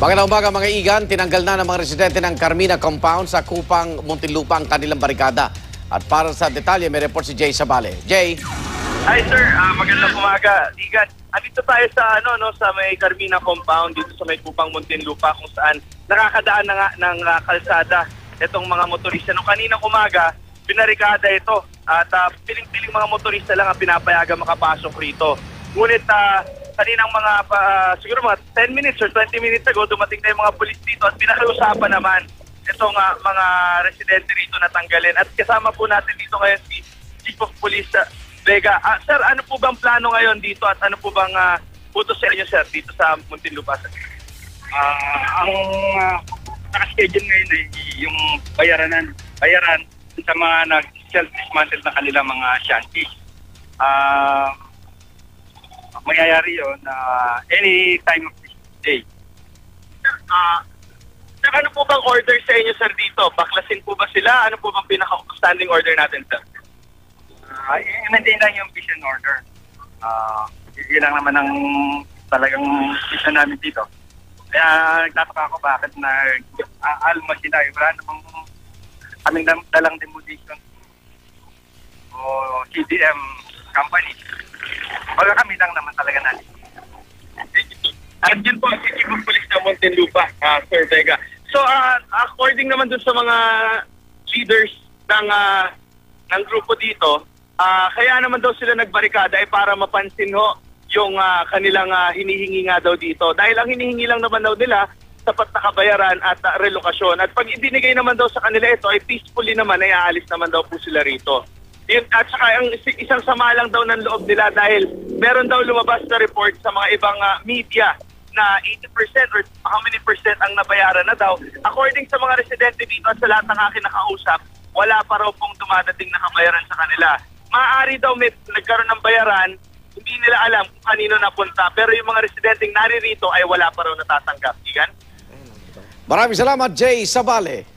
Magandang umaga mga igan, tinanggal na ng mga residente ng Carmina Compound sa Kupang, Muntinlupa ang kanilang barikada. At para sa detalye, may report si Jay Sabale. Jay? Hi sir, magandang umaga. Igan, andito tayo sa sa may Carmina Compound dito sa may Kupang, Muntinlupa kung saan nakakadaan na nga ng kalsada itong mga motorista. Nung kaninang umaga, binarikada ito at piling-piling mga motorista lang ang pinapayagan makapasok rito. Ngunit kaninang siguro mga 10 minutes or 20 minutes ago, dumating na yung mga pulis dito at pinakiusapan naman itong mga residente rito na tanggalin. At kasama po natin dito ngayon si Chief of Police Vega. Sir, ano po bang plano ngayon dito at ano po bang utos sa inyo, sir, dito sa Muntinlupa? Ang nakaschedule ngayon ay yung bayaran sa mga nag-self-dismantle na kanilang mga shanties. Mangyayari yun any time of this day. Sir, ano po bang order sa inyo, sir, dito? Baklasin po ba sila? Ano po bang pinaka-standing order natin, sir? I-maintain lang yung vision order. Yun lang naman ang talagang vision namin dito. Kaya nagtataka ako bakit alma sila. Wala namang kaming dalang demolition o CDM company. Wala kami lang naman talaga natin. At yun po, si Chief of Police ng Muntinlupa, Sir Vega. So, according naman dun sa mga leaders ng grupo dito, kaya naman daw sila nagbarikada ay para mapansin ho yung kanilang hinihingi nga daw dito. Dahil ang hinihingi lang naman daw nila, sapat na kabayaran at relokasyon. At pag ibinigay naman daw sa kanila ito, ay peacefully naman ay aalis naman daw po sila rito. At saka ang isang sama lang daw ng loob nila dahil meron daw lumabas na report sa mga ibang media na 80% or how many percent ang nabayaran na daw. According sa mga residente dito at sa lahat ng aking nakausap, wala pa raw pong dumadating na kabayaran sa kanila. Maaari daw may nagkaroon ng bayaran, hindi nila alam kung kanino napunta, pero yung mga residenteng naririto ay wala pa raw natatanggap. Igan? Maraming salamat, Jay Sabale.